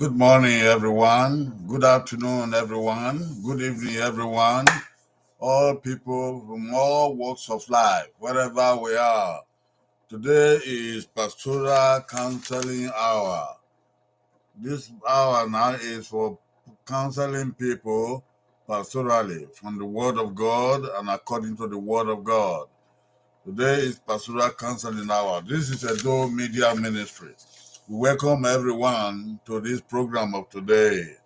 Good morning, everyone. Good afternoon, everyone. Good evening, everyone. All people from all walks of life, wherever we are. Today is Pastoral Counseling Hour. This hour now is for counseling people pastorally from the Word of God and according to the Word of God. Today is Pastoral Counseling Hour. This is a Door Media Ministry. We welcome everyone to this program of today.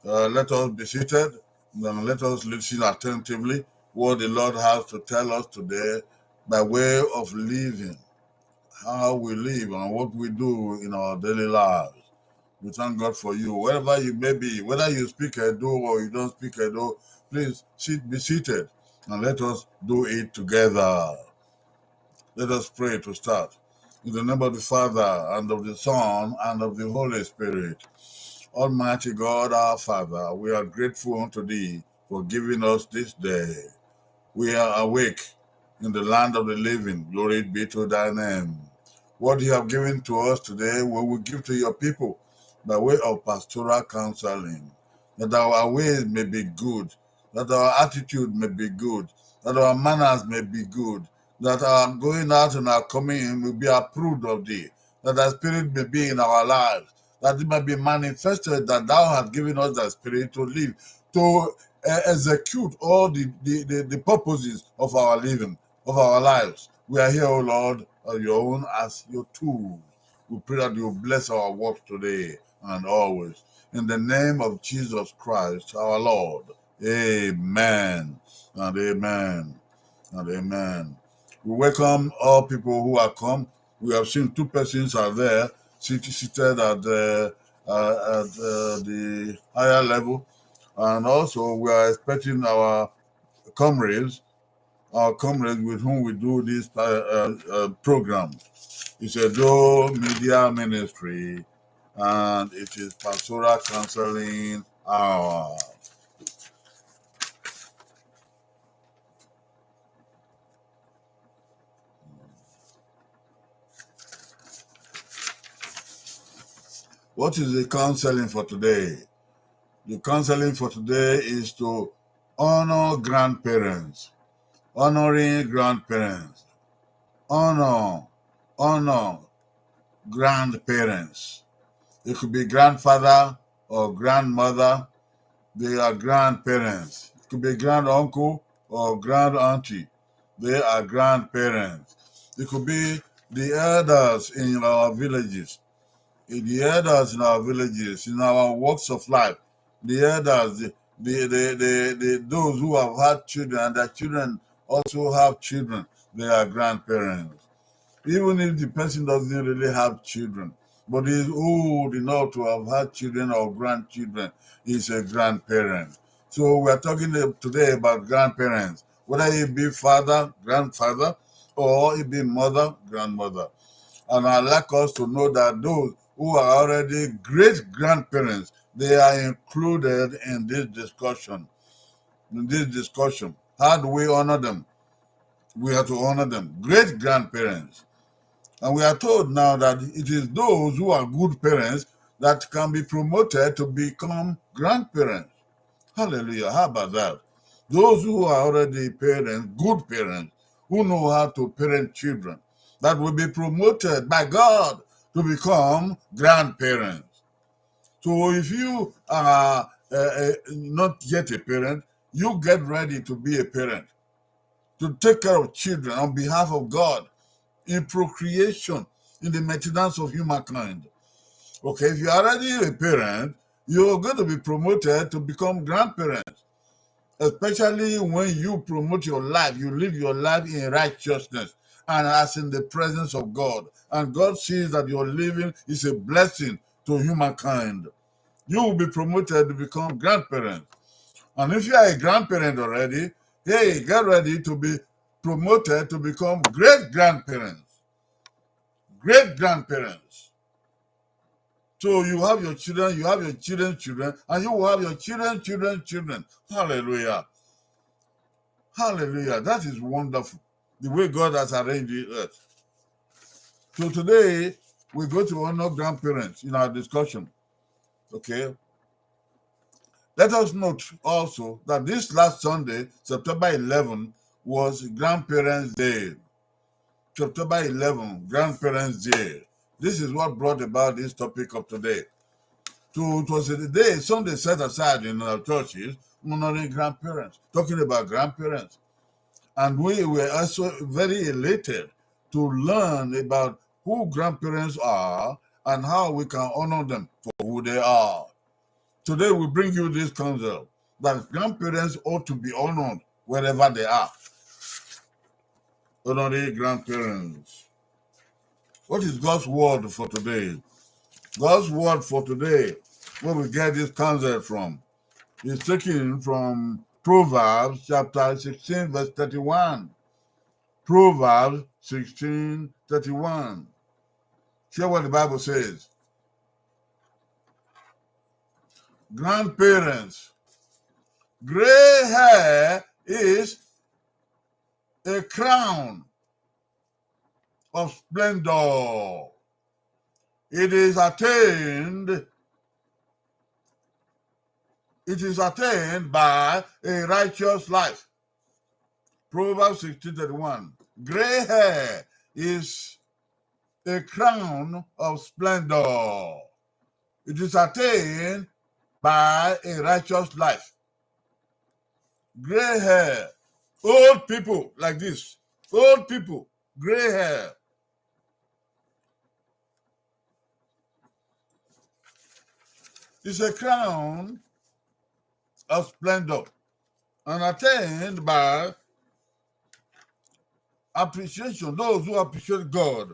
Let us be seated and let us listen attentively what the Lord has to tell us today by way of living, how we live and what we do in our daily lives. We thank God for you. Wherever you may be, whether you speak Edo or you don't speak Edo, please be seated and let us do it together. Let us pray to start. In the name of the Father, and of the Son, and of the Holy Spirit. Almighty God, our Father, we are grateful unto Thee for giving us this day. We are awake in the land of the living. Glory be to Thy name. What You have given to us today, we will give to Your people by way of pastoral counseling, that our ways may be good, that our attitude may be good, that our manners may be good, that our going out and our coming in will be approved of Thee, that Thy Spirit may be in our lives, that it may be manifested that Thou hast given us Thy Spirit to live, to execute all the purposes of our living, of our lives. We are here, O Lord, on Your own as Your tools. We pray that You bless our work today and always. In the name of Jesus Christ, our Lord. Amen and amen and amen. We welcome all people who have come. We have seen two persons are there seated at the higher level. And also we are expecting our comrades with whom we do this program. It's a Door Media Ministry, and it is Pastoral Counseling Hour. What is the counseling for today? The counseling for today is to honor grandparents, honoring grandparents, honor grandparents. It could be grandfather or grandmother. They are grandparents. It could be grand uncle or grand auntie. They are grandparents. It could be the elders in our villages. The elders in our villages, in our walks of life, the elders, those who have had children and their children also have children, they are grandparents. Even if the person doesn't really have children, but is old enough to have had children or grandchildren, is a grandparent. So we're talking today about grandparents, whether it be father, grandfather, or it be mother, grandmother. And I'd like us to know that those who are already great grandparents, they are included in this discussion. How do we honor them? We have to honor them. Great grandparents. And we are told now that it is those who are good parents that can be promoted to become grandparents. Hallelujah. How about that? Those who are already parents, good parents, who know how to parent children, that will be promoted by God to become grandparents. So if you are not yet a parent, you get ready to be a parent, to take care of children on behalf of God, in procreation, in the maintenance of humankind. Okay, if you're already a parent, you're going to be promoted to become grandparents, especially when you promote your life, you live your life in righteousness and as in the presence of God. And God sees that your living is a blessing to humankind. You will be promoted to become grandparents. And if you are a grandparent already, hey, get ready to be promoted to become great grandparents. Great grandparents. So you have your children, you have your children's children, and you will have your children's children. Hallelujah. Hallelujah. That is wonderful. The way God has arranged the earth. So today, we go to honor grandparents in our discussion. Okay. Let us note also that this last Sunday, September 11, was Grandparents' Day. September 11, Grandparents' Day. This is what brought about this topic of today. So it was a day, Sunday set aside in our churches, honoring grandparents, talking about grandparents. And we were also very elated to learn about who grandparents are and how we can honor them for who they are. Today we bring you this concept that grandparents ought to be honored wherever they are. Honoring grandparents. What is God's word for today? God's word for today, where we get this concept from, is taken from Proverbs chapter 16, verse 31. Proverbs 16:31. Hear what the Bible says. Grandparents, gray hair is a crown of splendor. It is attained by a righteous life. Proverbs 16:31. Gray hair is a crown of splendor. It is attained by a righteous life. Gray hair. Old people like this. Old people, gray hair. It's a crown of splendor and attained by appreciation, those who appreciate God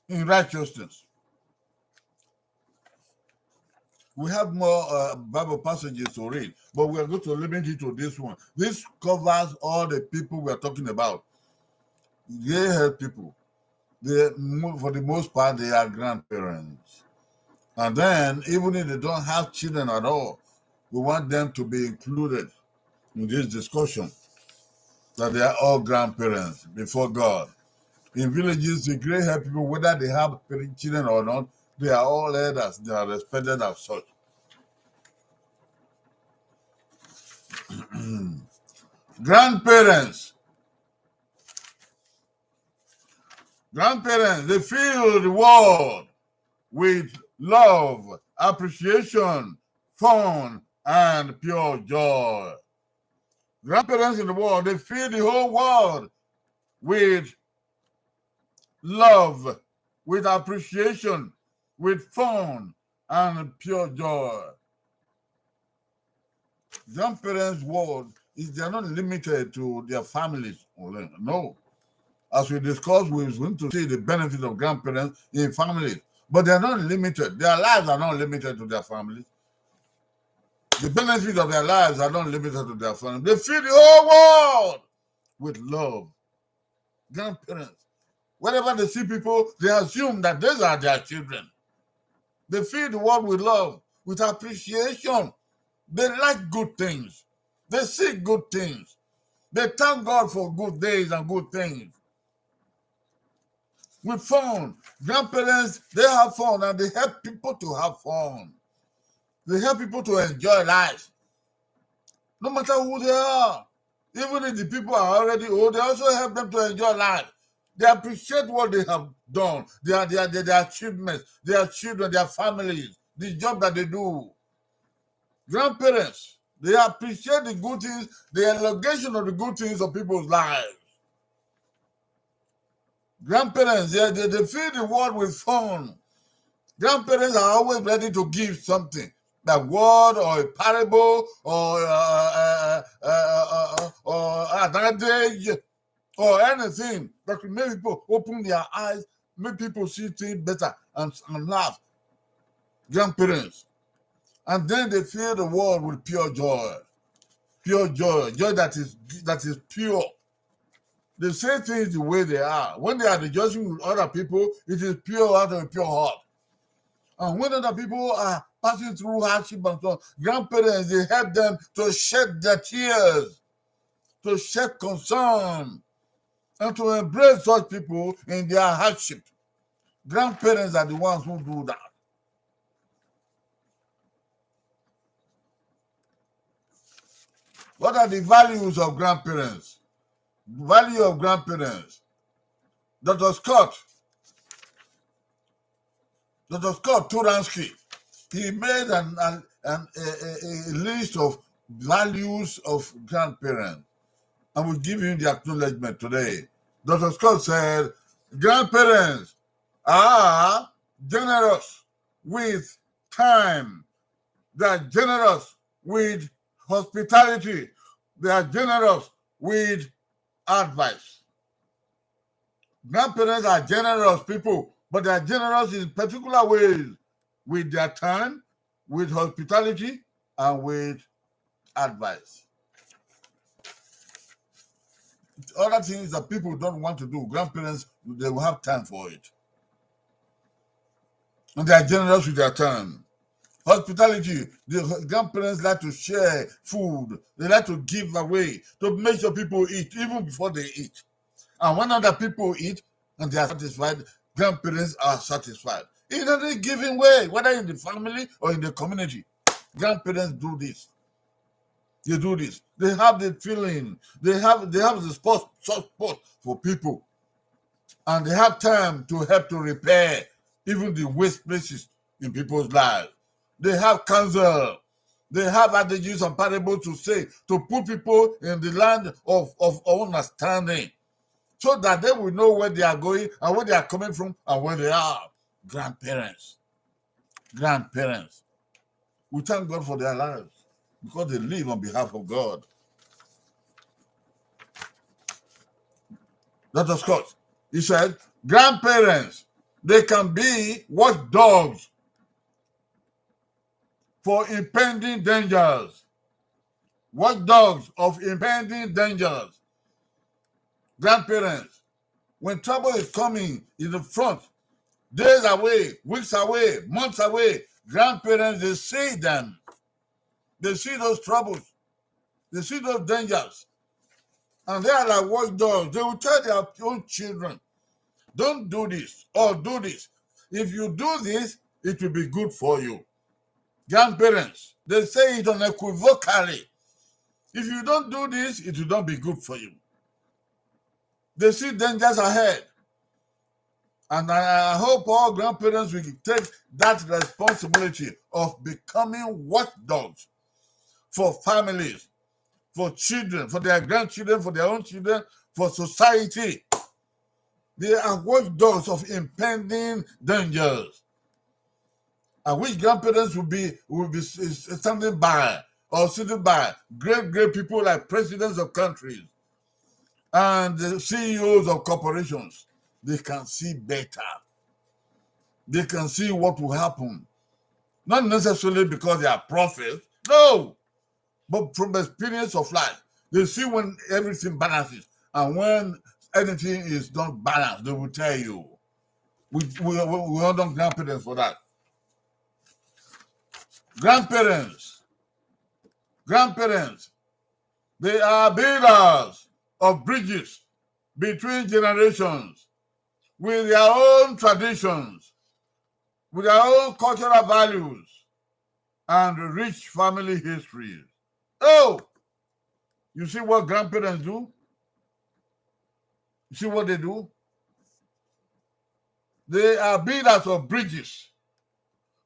in righteousness. We have more Bible passages to read, but we are going to limit it to this one. This covers all the people we are talking about. Gray-haired people. For the most part, they are grandparents. And then, even if they don't have children at all, we want them to be included in this discussion, that they are all grandparents before God. In villages, the gray-haired people, whether they have children or not, they are all elders. They are respected as such. Grandparents, they fill the world with love, appreciation, fun, and pure joy. Grandparents in the world, they fill the whole world with love, with appreciation, with fun, and pure joy. Grandparents' world they are not limited to their families. No. As we discussed, we're going to see the benefits of grandparents in families. But they are not limited. Their lives are not limited to their families. The benefits of their lives are not limited to their families. They fill the whole world with love. Grandparents. Whenever they see people, they assume that these are their children. They fill the world with love, with appreciation. They like good things. They seek good things. They thank God for good days and good things. With fun. Grandparents, they have fun and they help people to have fun. They help people to enjoy life. No matter who they are. Even if the people are already old, they also help them to enjoy life. They appreciate what they have done, their achievements, their children, their families, the job that they do. Grandparents, they appreciate the good things, the elongation of the good things of people's lives. Grandparents, they fill the world with fun. Grandparents are always ready to give something, a word or a parable or an adage or anything that will make people open their eyes, make people see things better and laugh. Grandparents. And then they fill the world with pure joy. Pure joy, joy that is pure. They say things the way they are. When they are rejoicing with other people, it is pure out of a pure heart. And when other people are passing through hardship and so on, grandparents, they help them to shed their tears, to shed concern, and to embrace such people in their hardship. Grandparents are the ones who do that. What are the values of grandparents? Value of grandparents. Dr. Scott Turansky, he made a list of values of grandparents. And we'll give him the acknowledgement today. Dr. Scott said, grandparents are generous with time. They are generous with hospitality. They are generous with advice. Grandparents are generous people, but they are generous in particular ways with their time, with hospitality, and with advice. Other things that people don't want to do, grandparents, they will have time for it. And they are generous with their time. Hospitality, the grandparents like to share food. They like to give away to make sure people eat even before they eat. And when other people eat and they are satisfied, grandparents are satisfied. In any given way, whether in the family or in the community, grandparents do this. They do this. They have the feeling. They have the soft spot for people. And they have time to help to repair even the waste places in people's lives. They have counsel. They have adages and parables to say, to put people in the land of understanding, so that they will know where they are going and where they are coming from and where they are. Grandparents. Grandparents. We thank God for their lives because they live on behalf of God. Dr. Scott, he said, grandparents, they can be watchdogs for impending dangers. Watchdogs of impending dangers. Grandparents, when trouble is coming in the front, days away, weeks away, months away, grandparents, they see them. They see those troubles. They see those dangers. And they are like watchdogs. They will tell their own children, don't do this or do this. If you do this, it will be good for you. Grandparents, they say it unequivocally. If you don't do this, it will not be good for you. They see dangers ahead. And I hope all grandparents will take that responsibility of becoming watchdogs for families, for children, for their grandchildren, for their own children, for society. They are watchdogs of impending dangers. And which grandparents will be standing by or sitting by great people like presidents of countries and the CEOs of corporations. They can see better. They can see what will happen. Not necessarily because they are prophets, no, but from the experience of life. They see when everything balances, and when anything is not balanced, they will tell you. We honor grandparents for that. Grandparents, they are builders of bridges between generations with their own traditions, with their own cultural values, and rich family histories. Oh, you see what grandparents do? You see what they do? They are builders of bridges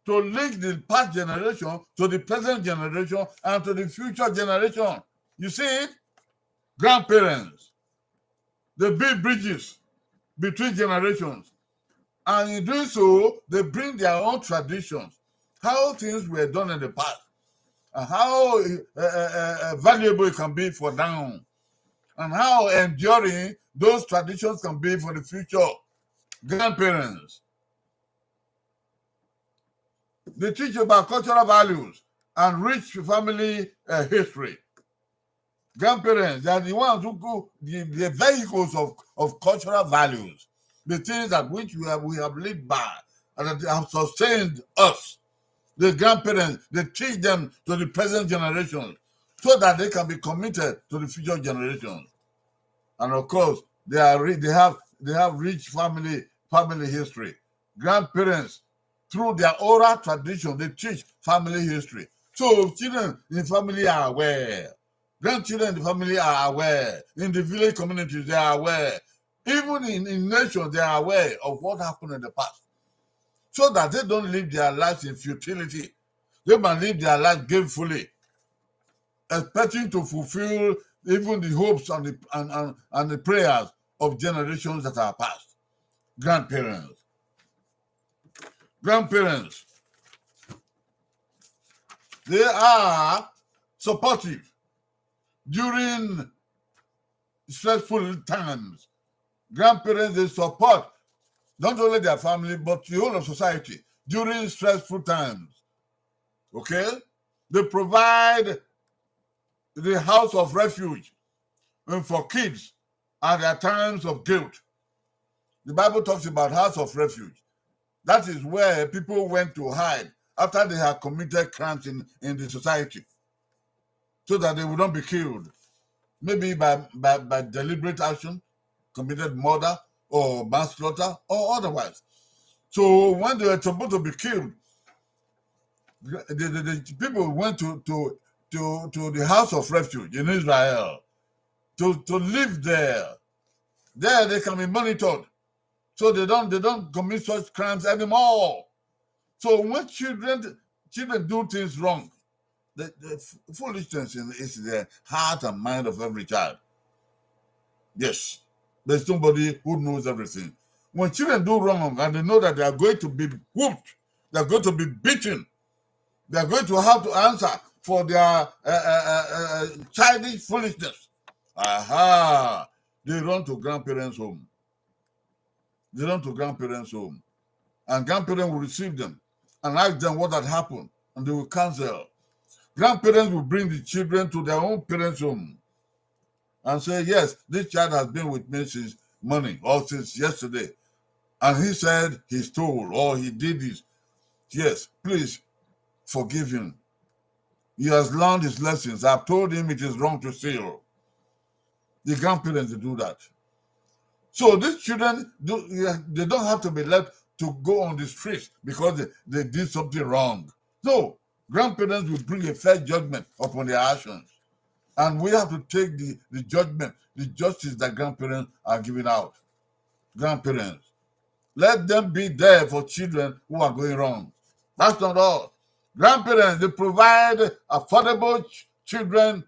to link the past generation to the present generation and to the future generation. You see it? Grandparents, they build bridges between generations. And in doing so, they bring their own traditions, how things were done in the past, and how valuable it can be for now, and how enduring those traditions can be for the future. Grandparents, they teach about cultural values and rich family history. Grandparents, they are the ones who go the vehicles of cultural values, the things that which we have lived by and that have sustained us. The grandparents, they teach them to the present generation so that they can be committed to the future generations. And of course, they have rich family history. Grandparents, through their oral tradition, they teach family history. So children in family are aware Grandchildren in the family are aware. In the village communities, they are aware. Even in nations, they are aware of what happened in the past. So that they don't live their lives in futility. They might live their life gainfully, expecting to fulfill even the hopes and the prayers of generations that are past. Grandparents. Grandparents, they are supportive during stressful times. Grandparents, they support not only their family, but the whole of society during stressful times. Okay? They provide the house of refuge for kids at their times of guilt. The Bible talks about house of refuge. That is where people went to hide after they had committed crimes in the society, so that they would not be killed, maybe by deliberate action, committed murder or manslaughter or otherwise. So when they were supposed to be killed, the people went to the house of refuge in Israel to live there. There they can be monitored, so they don't commit such crimes anymore. So when children do things wrong, the foolishness is the heart and mind of every child. Yes, there's somebody who knows everything. When children do wrong and they know that they are going to be whooped, they are going to be beaten, they are going to have to answer for their childish foolishness. Aha! They run to grandparents' home. They run to grandparents' home. And grandparents will receive them and ask them what had happened, and they will counsel. Grandparents will bring the children to their own parents' home and say, yes, this child has been with me since morning or since yesterday. And he said he stole or he did this. Yes, please forgive him. He has learned his lessons. I've told him it is wrong to steal. The grandparents do that. So these children, they don't have to be left to go on the streets because they did something wrong. No, grandparents will bring a fair judgment upon their actions. And we have to take the judgment, the justice that grandparents are giving out. Grandparents, let them be there for children who are going wrong. That's not all. Grandparents, they provide affordable child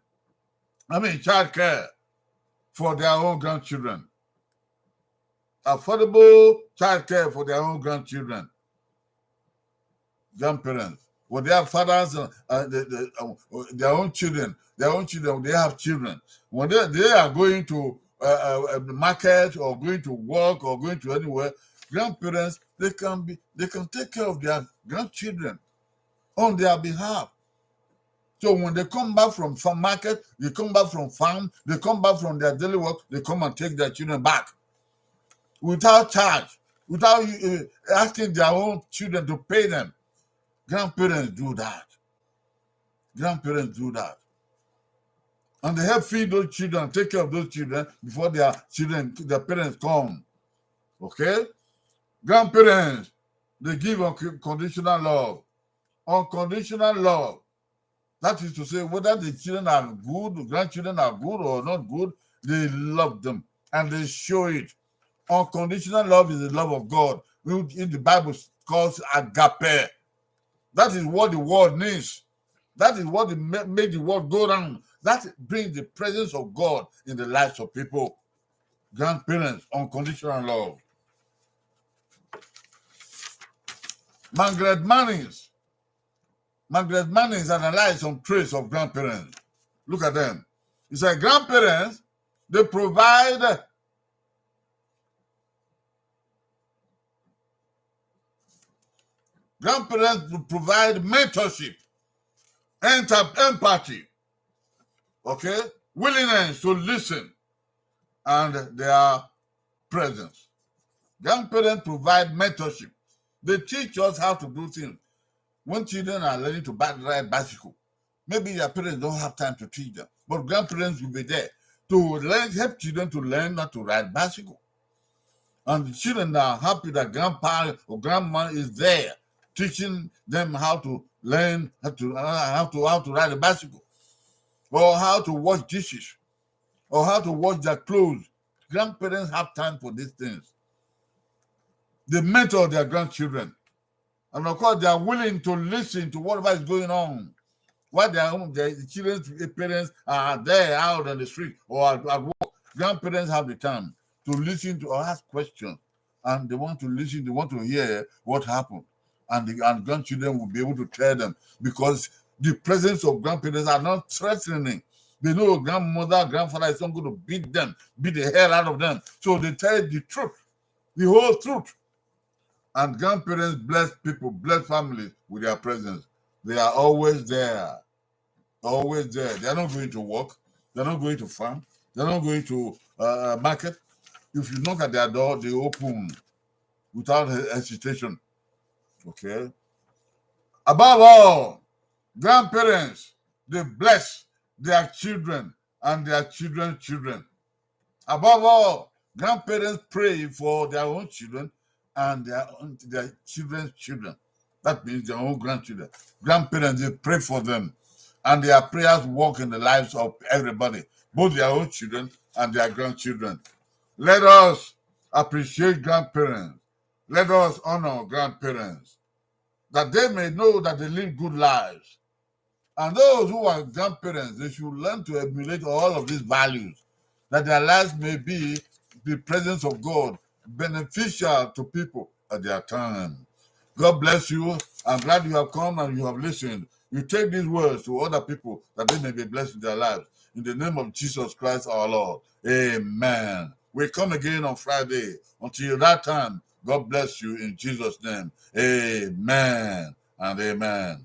care for their own grandchildren. Affordable child care for their own grandchildren. Grandparents, when they have fathers, their own children, they have children. When they are going to the market or going to work or going to anywhere, grandparents, they can take care of their grandchildren on their behalf. So when they come back from market, they come back from farm, they come back from their daily work, they come and take their children back without charge, without asking their own children to pay them. Grandparents do that. Grandparents do that. And they help feed those children, take care of those children before their parents come. Okay? Grandparents, they give unconditional love. Unconditional love. That is to say, whether the children are good, the grandchildren are good or not good, they love them and they show it. Unconditional love is the love of God, which in the Bible calls agape. That is what the world needs. That is what made the world go round. That brings the presence of God in the lives of people. Grandparents, unconditional love. Margaret Mannings analyzed some traits of grandparents. Look at them. He said, grandparents, they provide mentorship, empathy, okay, willingness to listen, and their presence. Grandparents provide mentorship. They teach us how to do things. When children are learning to ride bicycle, maybe their parents don't have time to teach them, but grandparents will be there to help children to learn how to ride bicycle. And the children are happy that grandpa or grandma is there teaching them how to learn how to ride a bicycle. or how to wash dishes, or how to wash their clothes. Grandparents have time for these things. They mentor their grandchildren. And of course, they are willing to listen to whatever is going on. While the children's parents are there out on the street or at work, grandparents have the time to listen to or ask questions. And they want to listen, they want to hear what happened. And grandchildren will be able to tell them, because the presence of grandparents are not threatening. They know grandmother, grandfather is not going to beat them, beat the hell out of them. So they tell the truth, the whole truth. And grandparents bless people, bless families with their presence. They are always there. Always there. They are not going to work. They're not going to farm. They're not going to market. If you knock at their door, they open without hesitation. Okay. Above all, grandparents, they bless their children and their children's children. Above all, grandparents pray for their own children and their children's children. That means their own grandchildren. Grandparents, they pray for them. And their prayers work in the lives of everybody, both their own children and their grandchildren. Let us appreciate grandparents. Let us honor grandparents, that they may know that they live good lives. And those who are grandparents, they should learn to emulate all of these values, that their lives may be the presence of God, beneficial to people at their time. God bless you. I'm glad you have come and you have listened. You take these words to other people that they may be blessed in their lives. In the name of Jesus Christ our Lord. Amen. We come again on Friday. Until that time, God bless you in Jesus' name. Amen and amen.